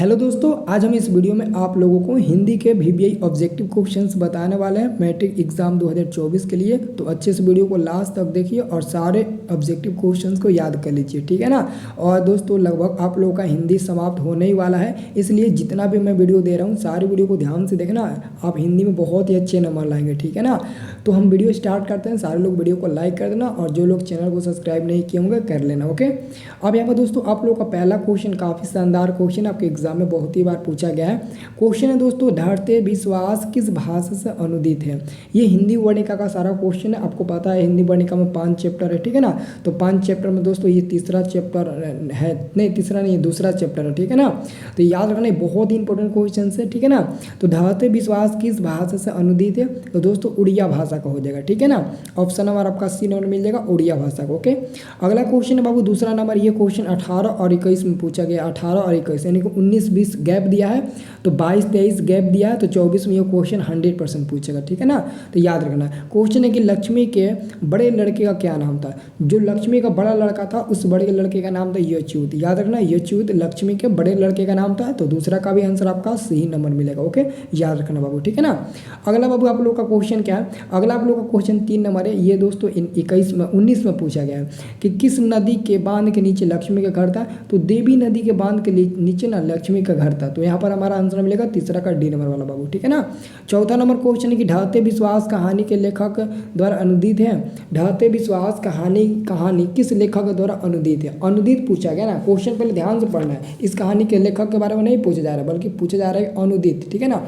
Hello दोस्तों, आज हम इस वीडियो में आप लोगों को हिंदी के वीवीआई ऑब्जेक्टिव क्वेश्चंस बताने वाले हैं मैट्रिक एग्जाम 2024 के लिए। तो अच्छे से वीडियो को लास्ट तक देखिए और सारे ऑब्जेक्टिव क्वेश्चंस को याद कर लीजिए, ठीक है ना। और दोस्तों लगभग आप लोगों का हिंदी समाप्त होने ही वाला है, इसलिए जितना भी मैं वीडियो दे रहा हूँ सारी वीडियो को ध्यान से देखना, आप हिंदी में बहुत ही अच्छे नंबर लाएंगे, ठीक है ना। तो हम वीडियो स्टार्ट करते हैं। सारे लोग वीडियो को लाइक कर देना और जो लोग चैनल को सब्सक्राइब नहीं किए होंगे कर लेना, ओके। अब यहाँ पर दोस्तों आप लोगों का पहला क्वेश्चन काफ़ी शानदार क्वेश्चन आपके एग्जाम में बहुत ही बार पूछा गया है। क्वेश्चन है दोस्तों, धरते विश्वास किस भाषा से अनुदित है। ये हिंदी वर्णिका का सारा क्वेश्चन है। आपको पता है हिंदी वर्णिका में 5 चैप्टर है, ठीक है ना। तो 5 चैप्टर में दोस्तों ये तीसरा चैप्टर है, नहीं तीसरा नहीं, दूसरा चैप्टर है, ठीक है ना। तो याद रखना बहुत ही इंपॉर्टेंट क्वेश्चन है, ठीक है ना। तो धरते विश्वास किस भाषा से अनुदित है, तो दोस्तों उड़िया भाषा का हो जाएगा, ठीक है ना। ऑप्शन नंबर आपका सी नंबर मिल जाएगा, उड़िया भाषा का, ओके। अगला क्वेश्चन है बाबू दूसरा नंबर। ये क्वेश्चन 18 और 21 में पूछा गया। 18 और 21 यानी कि 19-20 गैप दिया है, तो 22-23 गैप दिया है, तो 24 में ये क्वेश्चन 100% पूछेगा, ठीक है ना। तो याद रखना क्वेश्चन है कि लक्ष्मी के बड़े लड़के का क्या नाम था। जो लक्ष्मी का बड़ा लड़का था उस बड़े लड़के का नाम था यच्युत। याद रखना यच्युत लक्ष्मी के बड़े लड़के का नाम था। तो दूसरा का भी आंसर आपका सही नंबर मिलेगा, ओके। याद रखना बाबू, ठीक है ना। अगला बाबू आप लोग का क्वेश्चन क्या है। अगला आप लोग का क्वेश्चन 3 नंबर है। ये दोस्तों 19 में पूछा गया है कि किस नदी के बांध के नीचे लक्ष्मी का घर था। तो देवी नदी के बांध के नीचे ना लक्ष्मी का घर था। तो यहाँ पर हमारा आंसर मिलेगा तीसरा का डी नंबर वाला बाबू, ठीक है ना। चौथा नंबर क्वेश्चन है कि ढाते विश्वास कहानी के लेखक द्वारा अनुदित है। ढाते विश्वास कहानी किस लेखक द्वारा अनुदित है। अनुदित पूछा गया ना, क्वेश्चन पहले ध्यान से पढ़ना है। इस कहानी के लेखक के बारे में नहीं पूछा जा रहा है बल्कि पूछा जा रहा है अनुदित, ठीक है ना।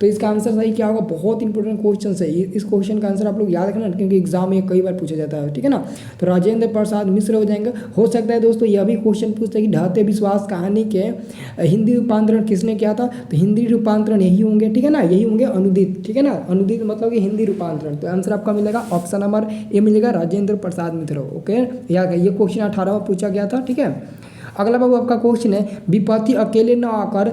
तो इसका आंसर सही क्या होगा। बहुत इंपॉर्टेंट क्वेश्चन है इस क्वेश्चन का आंसर आप लोग याद रखना क्योंकि एग्जाम में कई बार पूछा जाता है, ठीक है ना। तो राजेंद्र प्रसाद मिश्र हो जाएंगे। हो सकता है दोस्तों यह भी क्वेश्चन पूछते हैं कि ढाते विश्वास कहानी के हिंदी रूपांतरण किसने किया था। तो हिंदी रूपांतरण यही होंगे, ठीक है ना, यही होंगे अनुदित, ठीक है ना। अनुदित मतलब कि हिंदी रूपांतरण। तो आंसर आपका मिलेगा ऑप्शन नंबर ए मिलेगा, राजेंद्र प्रसाद मिश्र, ओके। याद ये क्वेश्चन 18 में पूछा गया था, ठीक है। अगला बाबू आपका क्वेश्चन है विपत्ति अकेले न आकर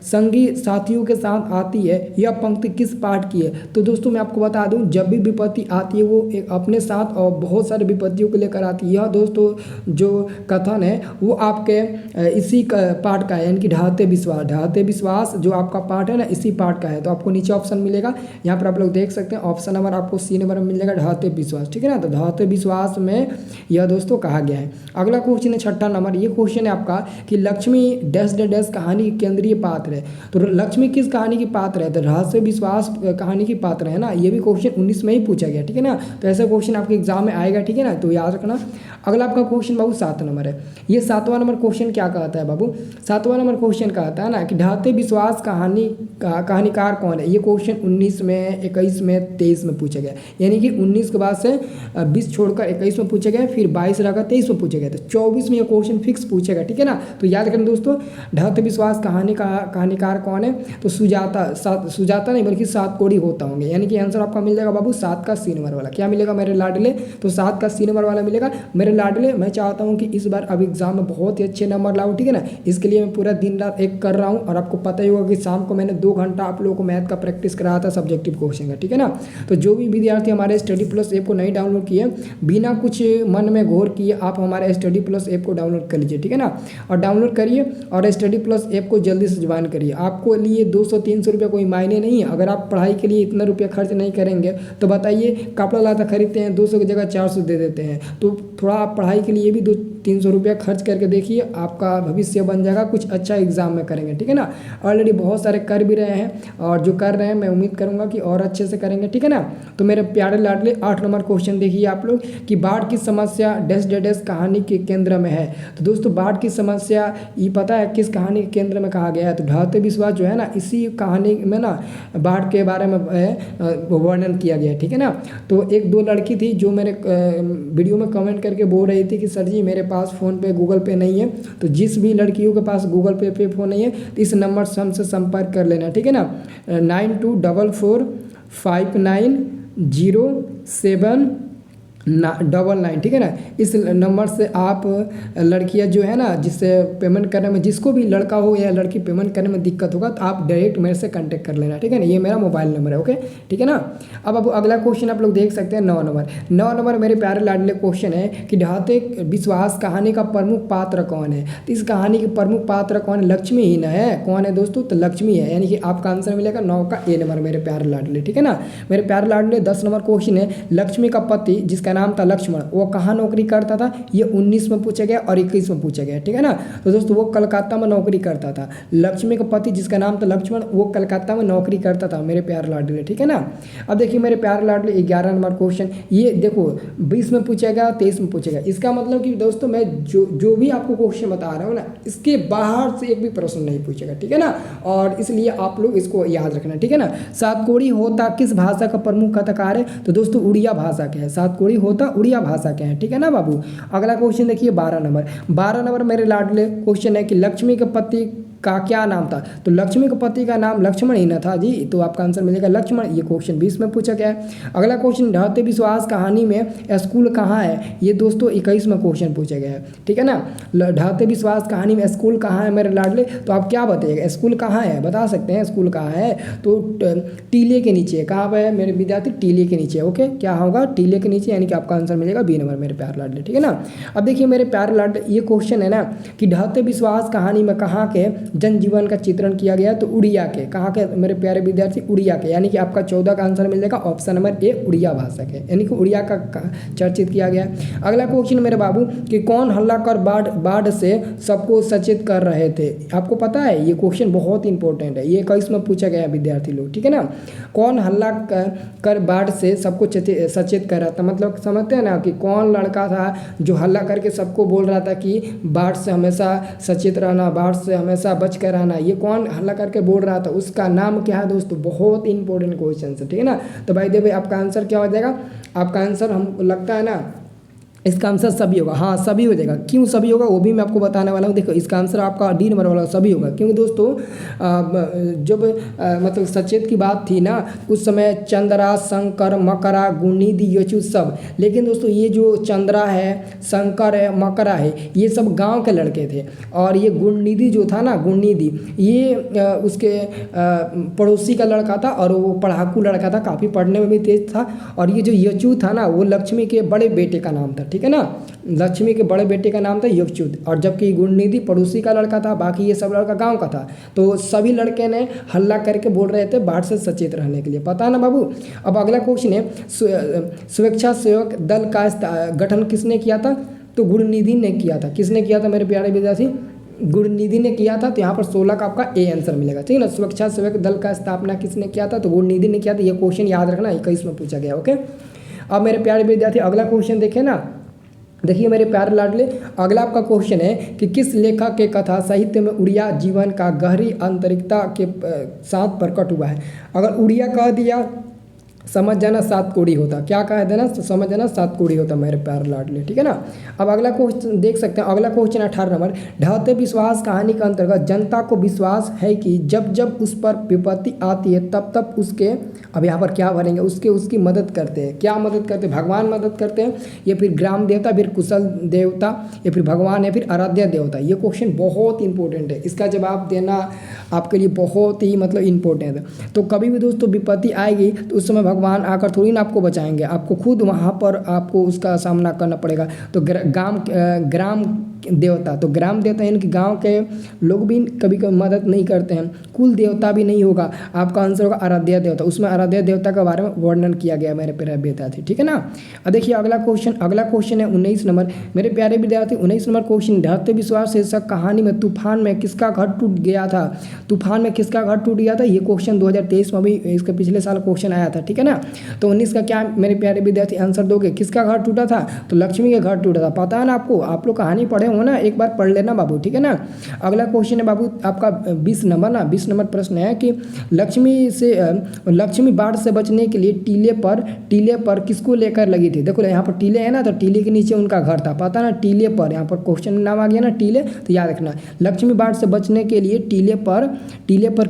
संगी साथियों के साथ आती है, यह पंक्ति किस पाठ की है। तो दोस्तों मैं आपको बता दूं जब भी विपत्ति आती है वो एक अपने साथ और बहुत सारे विपत्तियों को लेकर आती है। यह दोस्तों जो कथन है वो आपके इसी पाठ का है, यानी कि ढाते विश्वास। ढाते विश्वास जो आपका पाठ है ना इसी पाठ का है। तो आपको नीचे ऑप्शन मिलेगा, यहाँ पर आप लोग देख सकते हैं ऑप्शन नंबर आपको सी नंबर में मिल जाएगा ढाते विश्वास, ठीक है ना। तो ढाते विश्वास में यह दोस्तों कहा गया है। अगला क्वेश्चन है 6ठा नंबर। ये क्वेश्चन है आपका कि लक्ष्मी डैश डैश कहानी की केंद्रीय पात्र है। तो लक्ष्मी किस कहानी की पात्र है। तो रहस्य विश्वास कहानी की पात्र है ना। ये भी क्वेश्चन 19 में ही पूछा गया, ठीक है ना। तो ऐसा क्वेश्चन आपके एग्जाम में आएगा, ठीक है ना। तो याद रखना। अगला आपका क्वेश्चन बाबू 7 नंबर है। ये 7वां नंबर क्वेश्चन क्या कहता है बाबू। 7वां नंबर क्वेश्चन कहता है ना कि ढाते विश्वास कहानीकार कौन है। ये क्वेश्चन 19 में 21 में 23 में पूछा गया, यानी कि 19 के बाद से 20 छोड़कर 21 में पूछा गया, फिर 22 रहकर 23 में पूछा गया। तो 24 में ये क्वेश्चन फिक्स पूछेगा, ठीक है ना। तो याद करें दोस्तों ढाते विश्वास कहानीकार कौन है। तो सुजाता नहीं बल्कि सात कोड़ी होता होंगे, यानी कि आंसर आपका मिल जाएगा बाबू 7 का सी नंबर वाला। क्या मिलेगा मेरे लाडले। तो 7 का सी नंबर वाला मिलेगा मेरे लाडले। मैं चाहता हूं कि इस बार अब एग्जाम में बहुत ही अच्छे नंबर लाऊं, ठीक है ना। इसके लिए मैं पूरा दिन रात एक कर रहा हूं और आपको पता ही होगा कि शाम को मैंने 2 घंटा आप लोगों को मैथ का प्रैक्टिस कराया था सब्जेक्टिव क्वेश्चन का, ठीक है ना। तो जो भी विद्यार्थी हमारे स्टडी प्लस ऐप को नहीं डाउनलोड किए, बिना कुछ मन में घोर किए आप हमारे स्टडी प्लस ऐप को डाउनलोड कर लीजिए, ठीक है ना। और डाउनलोड करिए और स्टडी प्लस ऐप को जल्दी से ज्वाइन करिए। आपको लिए 200-300 रुपये कोई मायने नहीं है। अगर आप पढ़ाई के लिए इतना रुपया खर्च नहीं करेंगे तो बताइए कपड़ा लाता खरीदते हैं 200 की जगह 400 दे देते हैं। तो थोड़ा आप पढ़ाई के लिए भी 200-300 रुपया खर्च करके देखिए, आपका भविष्य बन जाएगा। कुछ अच्छा एग्जाम में करेंगे, ठीक है ना। ऑलरेडी बहुत सारे कर भी रहे हैं और जो कर रहे हैं मैं उम्मीद करूंगा कि और अच्छे से करेंगे, ठीक है ना। तो मेरे प्यारे लाडले 8 नंबर क्वेश्चन देखिए आप लोग कि बाढ़ की समस्या डैश डैश कहानी के केंद्र में है। तो दोस्तों बाढ़ की समस्या ये पता है किस कहानी के केंद्र में कहा गया है। तो ढाते विश्वास जो है ना इसी कहानी में ना बाढ़ के बारे में वर्णन किया गया है, ठीक है ना। तो 1-2 लड़की थी जो मेरे वीडियो में कमेंट करके बोल रही थी कि सर जी मेरे पास फ़ोन पे गूगल पे नहीं है। तो जिस भी लड़कियों के पास गूगल पे फ़ोन नहीं है तो इस नंबर से हमसे संपर्क कर लेना, ठीक है ना। 92445907 999, ठीक है ना। इस नंबर से आप लड़कियां जो है ना, जिससे पेमेंट करने में, जिसको भी लड़का हो या लड़की पेमेंट करने में दिक्कत होगा तो आप डायरेक्ट मेरे से कांटेक्ट कर लेना, ठीक है ना। ये मेरा मोबाइल नंबर है, ओके, ठीक है ना। अब अगला क्वेश्चन आप लोग देख सकते हैं 9 नंबर मेरे प्यारे लाडले क्वेश्चन है कि ढाते विश्वास कहानी का प्रमुख पात्र कौन है। तो इस कहानी के प्रमुख पात्र कौन है? लक्ष्मी ही ना है। कौन है दोस्तों? तो लक्ष्मी है, यानी कि आपका आंसर मिलेगा 9 का ए नंबर मेरे प्यारे लाडले, ठीक है ना। मेरे प्यारे लाडले 10 नंबर क्वेश्चन है, लक्ष्मी का पति जिसका नाम था लक्ष्मण, वो कहाँ नौकरी करता था? ये 19 में पूछा गया और 21 में पूछा गया, ठीक है ना। तो दोस्तों वो कलकत्ता में नौकरी करता था। लक्ष्मी का पति जिसका नाम था लक्ष्मण, वो कलकत्ता में नौकरी करता था मेरे प्यारे लाडले, ठीक है ना। अब देखिए मेरे प्यारे लाडले 11 नंबर क्वेश्चन, ये देखो 20 में पूछा गया, 23 में पूछा गया। इसका मतलब कि दोस्तों मैं जो भी आपको क्वेश्चन बता रहा हूँ ना, इसके बाहर से एक भी प्रश्न नहीं पूछेगा, ठीक है ना। और इसलिए आप लोग इसको याद रखना, ठीक है ना। सातकोड़ी होता किस भाषा का प्रमुख कथाकार है? तो दोस्तों उड़िया भाषा के है। सातकोड़ी होता उड़िया भाषा के हैं, ठीक है ना बाबू। अगला क्वेश्चन देखिए 12 नंबर मेरे लाडले क्वेश्चन है कि लक्ष्मी के पति का क्या नाम था? तो लक्ष्मी के पति का नाम लक्ष्मण ही न था जी, तो आपका आंसर मिलेगा लक्ष्मण। ये क्वेश्चन 20 में पूछा गया है। अगला क्वेश्चन ढाते विश्वास कहानी में स्कूल कहाँ है? ये दोस्तों 21 में क्वेश्चन पूछा गया है, ठीक है ना। ढाते विश्वास कहानी में स्कूल कहाँ है मेरे लाडले? तो आप क्या बताइएगा, स्कूल कहाँ है? बता सकते हैं स्कूल कहाँ है? तो टीले के नीचे। कहाँ पर है मेरे विद्यार्थी? टीले के नीचे, ओके। क्या होगा? टीले के नीचे, यानी कि आपका आंसर मिलेगा बी नंबर मेरे प्यारे लाडले, ठीक है ना। अब देखिए मेरे प्यारे लाडले ये क्वेश्चन है ना कि ढाते विश्वास कहानी में कहाँ के जनजीवन का चित्रण किया गया? तो उड़िया के। कहाँ के मेरे प्यारे विद्यार्थी? उड़िया के, यानी कि आपका 14 का आंसर मिल जाएगा ऑप्शन नंबर ए उड़िया भाषा के, यानी कि उड़िया का चर्चित किया गया। अगला क्वेश्चन मेरे बाबू कि कौन हल्ला कर बाढ़ से सबको सचेत कर रहे थे? आपको पता है ये क्वेश्चन बहुत इंपॉर्टेंट है, ये 21 में पूछा गया विद्यार्थी लोग, ठीक है ना। कौन हल्ला कर बाढ़ से सबको सचेत कर रहा था? मतलब समझते हैं ना कि कौन लड़का था जो हल्ला करके सबको बोल रहा था कि बाढ़ से हमेशा सचेत रहना, बाढ़ से हमेशा बच कर रहना। ये कौन हल्ला करके बोल रहा था? उसका नाम क्या है दोस्तों? बहुत इंपॉर्टेंट क्वेश्चन है, ठीक है ना। तो भाई देखो आपका आंसर क्या हो जाएगा? आपका आंसर हमको लगता है ना इसका आंसर सभी होगा। हाँ सभी हो जाएगा। क्यों सभी होगा वो भी मैं आपको बताने वाला हूँ। देखो इसका आंसर आपका डी नंबर वाला सभी होगा, क्योंकि दोस्तों जब मतलब सचेत की बात थी ना उस समय चंद्रा, शंकर, मकरा, गुणनिधि, यचु सब। लेकिन दोस्तों ये जो चंद्रा है, शंकर है, मकरा है, ये सब गांव के लड़के थे। और ये गुणनिधि जो था ना, गुणनिधि ये उसके पड़ोसी का लड़का था और वो पढ़ाकू लड़का था, काफ़ी पढ़ने में भी तेज था। और ये जो यचु था ना वो लक्ष्मी के बड़े बेटे का नाम था, ठीक है ना। लक्ष्मी के बड़े बेटे का नाम था यक्षुत, और जबकि गुणनिधि पड़ोसी का लड़का था, बाकी ये सब लड़का गांव का था। तो सभी लड़के ने हल्ला करके बोल रहे थे बाढ़ से सचेत रहने के लिए, पता है ना बाबू। अब अगला क्वेश्चन है स्वेच्छा सेवक दल का गठन किसने किया था? तो गुणनिधि ने किया था। किसने किया था मेरे प्यारे विद्यार्थी? गुणनिधि ने किया था। तो यहाँ पर 16 का आपका ए आंसर मिलेगा, ठीक है ना। स्वेच्छा सेवक दल का स्थापना किसने किया था? तो गुणनिधि ने किया था। ये क्वेश्चन याद रखना, 21 में पूछा गया, ओके। अब मेरे प्यारे विद्यार्थी अगला क्वेश्चन देखें ना, देखिए मेरे प्यारे लाडले अगला आपका क्वेश्चन है कि किस लेखक के कथा साहित्य में उड़िया जीवन का गहरी आंतरिकता के साथ प्रकट हुआ है? अगर उड़िया कह दिया समझ जाना सातकोड़ी होता, क्या कह देना तो समझ जाना सातकोड़ी होता मेरे प्यारे लाडले, ठीक है ना। अब अगला क्वेश्चन देख सकते हैं, अगला क्वेश्चन 18 नंबर, ढाते विश्वास कहानी के अंतर्गत जनता को विश्वास है कि जब जब उस पर विपत्ति आती है तब तब उसके, अब यहाँ पर क्या भरेंगे, उसकी मदद करते हैं। क्या मदद करते हैं? भगवान मदद करते हैं, या फिर ग्राम देवता, फिर कुशल देवता, या फिर भगवान, या फिर आराध्य देवता। ये क्वेश्चन बहुत इंपॉर्टेंट है, इसका जवाब देना आपके लिए बहुत ही मतलब इंपॉर्टेंट है। तो कभी भी दोस्तों विपत्ति आएगी तो उस समय भगवान आकर थोड़ी ना आपको बचाएंगे, आपको खुद वहाँ पर आपको उसका सामना करना पड़ेगा। तो ग्राम देवता, तो ग्राम देवता यानी कि गांव के लोग भी कभी कभी मदद नहीं करते हैं। कुल देवता भी नहीं होगा, आपका आंसर होगा आराध्य देवता। उसमें आराध्य देवता के बारे में वर्णन किया गया मेरे प्यारे विद्यार्थी, ठीक है ना। अब देखिए अगला क्वेश्चन है 19 नंबर मेरे प्यारे विद्यार्थी। 19 नंबर क्वेश्चन, ढाते विश्वास शीर्षक कहानी में तूफान में किसका घर टूट गया था? तूफान में किसका घर टूट गया था? ये क्वेश्चन 2023 में भी इसके पिछले साल क्वेश्चन आया था, ठीक है ना। तो 19 का क्या मेरे प्यारे विद्यार्थी आंसर दोगे? किसका घर टूटा था? तो लक्ष्मी का घर टूटा था। पता है ना आपको, आप लोग कहानी पढ़े हो ना, एक बार पढ़ लेना बाबू, ठीक है ना। अगला क्वेश्चन है बाबू आपका 20 नंबर ना, 20 नंबर प्रश्न है कि लक्ष्मी बाढ़ से बचने के लिए टीले पर किसको लेकर लगी थी। देखो यहाँ पर टीले है ना, तो टीले के नीचे उनका घर था, पता ना, टीले पर, यहाँ पर क्वेश्चन में नाम आ गया ना टीले, तो याद रखना लक्ष्मी बाढ़ से बचने के लिए टीले पर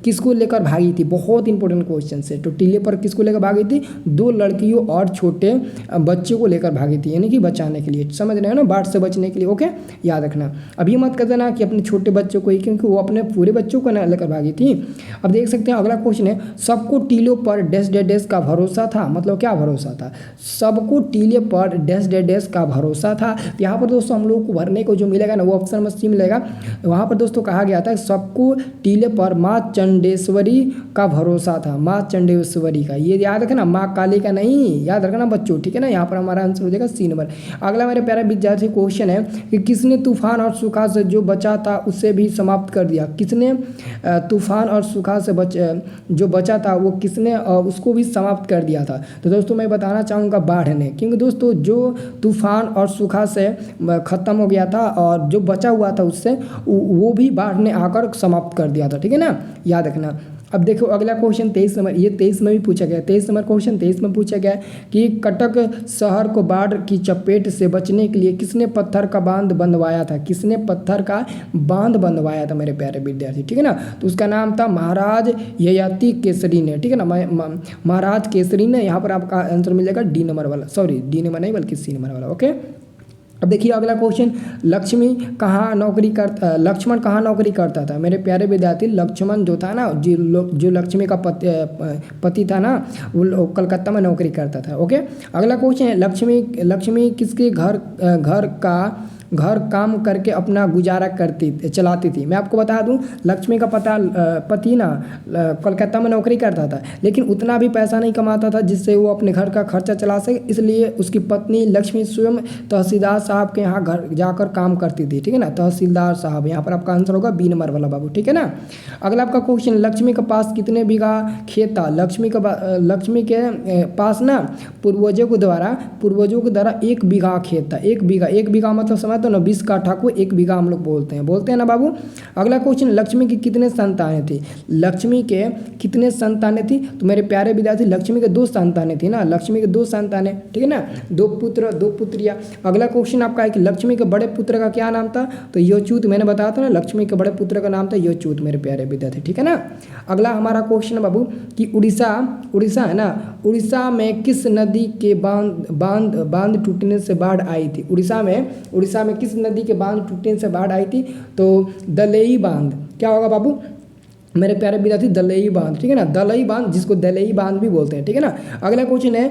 किसको लेकर भागी थी। बहुत इंपॉर्टेंट क्वेश्चन है। तो टीले पर किसको लेकर भागी थी, 2 लड़कियों और छोटे बच्चे को लेकर भागी थी, यानी कि बचाने के लिए, समझ रहे हो ना, बाढ़ से बचने के लिए। ओके, याद रखना। अभी मत कर देना कि अपने छोटे बच्चों को ही, क्योंकि वो अपने पूरे बच्चों को ना लेकर भागी थी। अब देख सकते हैं अगला क्वेश्चन है, सबको टीलों पर डैश डैश डैश का भरोसा था। मतलब क्या भरोसा था, सबको टीले पर डैश डैश डैश का भरोसा था। तो यहाँ पर दोस्तों हम लोग को भरने को जो मिलेगा ना, वो ऑप्शन में सी मिलेगा। वहाँ पर दोस्तों कहा गया था सबको टीले पर माँ चंडेश्वरी का भरोसा था, माँ चंडेश्वरी का, ये याद रखना, माँ काली का नहीं, याद रखना बच्चों, ठीक है ना। यहाँ पर हमारा आंसर हो जाएगा सी नंबर। अगला मेरे प्यारे विद्यार्थी क्वेश्चन है कि किसने तूफान और सूखा से जो बचा था उसे भी समाप्त कर दिया। किसने तूफान और सूखा से जो बचा था वो किसने उसको भी समाप्त कर दिया था। तो दोस्तों मैं बताना चाहूँगा बाढ़ ने, क्योंकि दोस्तों जो तूफान और सूखा से ख़त्म हो गया था और जो बचा हुआ था उससे वो भी बाढ़ ने आकर समाप्त कर दिया था, ठीक है ना, याद रखना। अब देखो अगला क्वेश्चन 23 नंबर, ये 23 में भी पूछा गया, 23 नंबर क्वेश्चन 23 में पूछा गया कि कटक शहर को बाढ़ की चपेट से बचने के लिए किसने पत्थर का बांध बंधवाया था। किसने पत्थर का बांध बंधवाया था मेरे प्यारे विद्यार्थी, ठीक है ना। तो उसका नाम था महाराज ययाति केसरी ने, ठीक है ना, महाराज केसरी ने। यहाँ पर आपका आंसर मिल जाएगा डी नंबर वाला, सॉरी डी नंबर नहीं बल्कि सी नंबर वाला। ओके, अब देखिए अगला क्वेश्चन, लक्ष्मण कहाँ नौकरी करता था। मेरे प्यारे विद्यार्थी लक्ष्मण जो था ना, जो लक्ष्मी का पति था ना, वो कलकत्ता में नौकरी करता था। ओके, अगला क्वेश्चन है, लक्ष्मी किसके घर काम करके अपना गुजारा चलाती थी। मैं आपको बता दूं लक्ष्मी का पति ना कलकत्ता में नौकरी करता था, लेकिन उतना भी पैसा नहीं कमाता था जिससे वो अपने घर का खर्चा चला सके, इसलिए उसकी पत्नी लक्ष्मी स्वयं तहसीलदार साहब के यहाँ घर जाकर काम करती थी, ठीक है ना, तहसीलदार साहब। यहाँ पर आपका आंसर होगा बी नंबर वाला बाबू, ठीक है ना। अगला आपका क्वेश्चन, लक्ष्मी के पास कितने बीघा खेत था। लक्ष्मी के पास ना पूर्वजों के द्वारा 1 बीघा खेत था। 1 बीघा मतलब समझ तो ना 20 काठा को 1 बीघा हम लोग बोलते हैं ना बाबू। अगला क्वेश्चन, लक्ष्मी की कितने संतानें थी। लक्ष्मी के कितने संतानें थी। तो मेरे प्यारे विद्यार्थी लक्ष्मी के 2 संतानें थी ना, लक्ष्मी के 2 संतानें, ठीक है ना, 2 पुत्र 2 पुत्रियाँ। अगला क्वेश्चन आपका है कि लक्ष्मी के बड़े पुत्र का क्या नाम था। तो यच्युत, मैंने बताया था ना लक्ष्मी के बड़े पुत्र का नाम था यच्युत मेरे प्यारे विद्यार्थी, ठीक है ना। अगला हमारा क्वेश्चन है बाबू कि उड़ीसा है ना, उड़ीसा में किस नदी के बांध टूटने से बाढ़ आई थी। उड़ीसा में किस नदी के बांध टूटने से बाढ़ आई थी। तो दलई बांध, क्या होगा बाबू मेरे प्यारे विद्यार्थी, दलई बांध, ठीक है ना, दलई बांध, जिसको दलई बांध भी बोलते हैं, ठीक है ना। अगला क्वेश्चन है,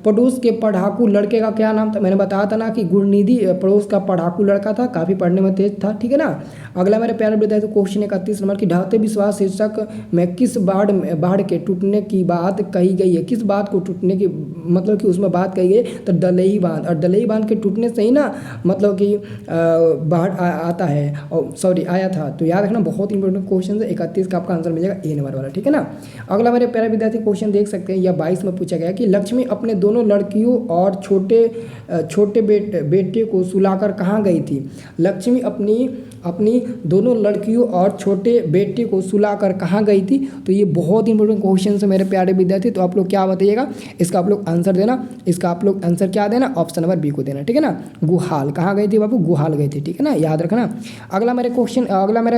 पड़ोस के पढ़ाकू लड़के का क्या नाम था। मैंने बताया था ना कि गुणनिधि पड़ोस का पढ़ाकू लड़का था, काफ़ी पढ़ने में तेज था, ठीक है ना। अगला मेरे प्यारे विद्यार्थी क्वेश्चन है 31 नंबर की, ढाते विश्वास शीर्षक में किस बाढ़ के टूटने की बात कही गई है। किस बात को टूटने की मतलब कि उसमें बात कही गई, तो दलई बांध, और दलई बांध के टूटने से ही ना मतलब कि बाढ़ आता है, और सॉरी आया था। तो याद रखना बहुत इंपॉर्टेंट क्वेश्चन है, 31 का आपका आंसर मिलेगा ए नंबर वाला, ठीक है ना। अगला मेरे प्यारे विद्यार्थी क्वेश्चन देख सकते हैं, यह 22 में पूछा गया कि लक्ष्मी अपने दोनों लड़कियों और छोटे बेटे को सुलाकर कहाँ गई थी। लक्ष्मी अपनी दोनों लड़कियों और छोटे बेटे को सुलाकर कहाँ गई थी। तो ये बहुत इंपॉर्टेंट क्वेश्चन है मेरे प्यारे विद्यार्थी। तो आप लोग क्या बताइएगा, इसका आप लोग आंसर देना, इसका आप लोग आंसर क्या देना, ऑप्शन नंबर बी को देना, ठीक है ना। गुहाल, कहाँ गई थी बाबू, गुहाल गई थी, ठीक है ना, याद रखना। अगला मेरा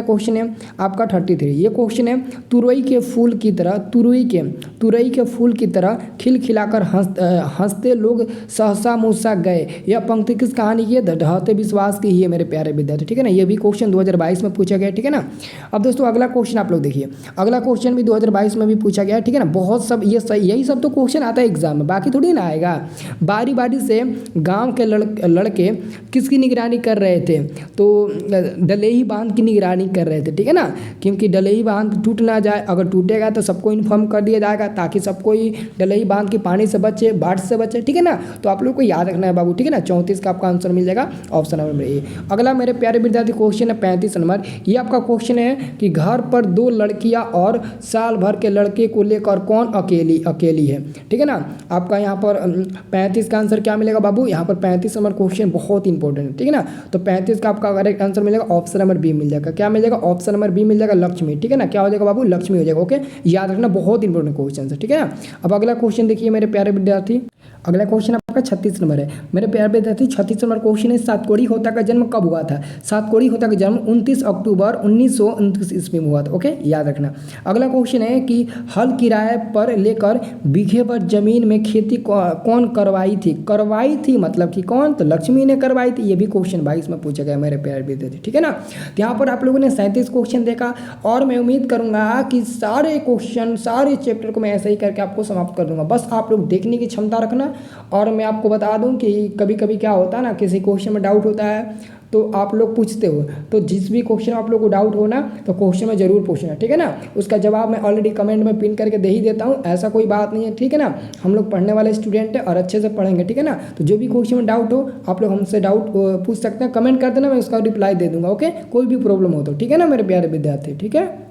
क्वेश्चन है आपका 33, ये क्वेश्चन है, तुरई के फूल की तरह खिलखिलाकर हंसते लोग सहसा मूसा गए। यह पंक्ति किस कहानी की है, ढहते विश्वास की ही है मेरे प्यारे विद्यार्थी, ठीक है ना। ये भी क्वेश्चन 2022 में पूछा गया, ठीक है ना। अब दोस्तों अगला क्वेश्चन आप लोग देखिए, अगला क्वेश्चन भी 2022 में भी पूछा गया, ठीक है ना। बहुत सब ये सही, यही सब तो क्वेश्चन आता है एग्जाम में, बाकी थोड़ी ना आएगा। बारी बारी से गाँव के लड़के किसकी निगरानी कर रहे थे। तो दलेही बांध की निगरानी कर रहे थे, ठीक है ना, क्योंकि दलेही बांध टूट ना जाए, अगर टूटेगा तो सबको इन्फॉर्म कर दिया जाएगा ताकि सबको ही डलई बांध की पानी से बचे, बाढ़ से बचे, ठीक है ना। तो आप लोग को याद रखना है बाबू, ठीक है ना। 34 का आपका आंसर मिल जाएगा ऑप्शन नंबर ए। अगला मेरे प्यारे विद्यार्थी क्वेश्चन है 35 नंबर। ये आपका क्वेश्चन है कि घर पर 2 लड़कियां और साल भर के लड़के को लेकर कौन अकेली है, ठीक है ना। आपका यहाँ पर 35 का आंसर क्या मिलेगा बाबू, यहाँ पर 35 नंबर क्वेश्चन बहुत इंपॉर्टेंट है, ठीक है ना। तो 35 का आपका करेक्ट आंसर मिलेगा ऑप्शन नंबर बी मिल जाएगा। क्या मिल जाएगा, ऑप्शन नंबर बी मिल जाएगा, लक्ष्मी, ठीक है ना। क्या हो जाएगा बाबू, लक्ष्मी हो जाएगा। ओके, याद रखना, बहुत इंपॉर्टेंट क्वेश्चन है, ठीक है ना। अब अगला क्वेश्चन देखिए मेरे प्यारे विद्यार्थी, अगला क्वेश्चन आपका 36 नंबर है मेरे प्यारे विद्यार्थी। 36 नंबर क्वेश्चन है सातकोड़ी होता का जन्म कब हुआ था। सातकोड़ी होता का जन्म 29 अक्टूबर 1929 ईस्वी में हुआ था। ओके, याद रखना। अगला क्वेश्चन है कि हल किराए पर लेकर बीघे भर जमीन में खेती कौन करवाई थी मतलब कि कौन, तो लक्ष्मी ने करवाई थी। ये भी क्वेश्चन 22 में पूछा गया मेरे प्यारे विद्यार्थी, ठीक है ना। तो यहाँ पर आप लोगों ने 37 क्वेश्चन देखा और मैं उम्मीद करूंगा कि सारे क्वेश्चन सारे चैप्टर को मैं ऐसा ही करके आपको समाप्त कर दूंगा। बस आप लोग देखने की क्षमता रखना। और मैं आपको बता दूं कि कभी कभी क्या होता है ना, किसी क्वेश्चन में डाउट होता है तो आप लोग पूछते हो, तो जिस भी क्वेश्चन आप लोग को डाउट हो ना तो क्वेश्चन में ज़रूर पूछना, ठीक है ना। उसका जवाब मैं ऑलरेडी कमेंट में पिन करके दे ही देता हूँ, ऐसा कोई बात नहीं है, ठीक है ना। हम लोग पढ़ने वाले स्टूडेंट हैं और अच्छे से पढ़ेंगे, ठीक है ना। तो जो भी क्वेश्चन में डाउट हो आप लोग हमसे डाउट पूछ सकते हैं, कमेंट कर देना, मैं उसका रिप्लाई दे दूंगा। ओके, कोई भी प्रॉब्लम हो तो, ठीक है ना मेरे प्यारे विद्यार्थी, ठीक है।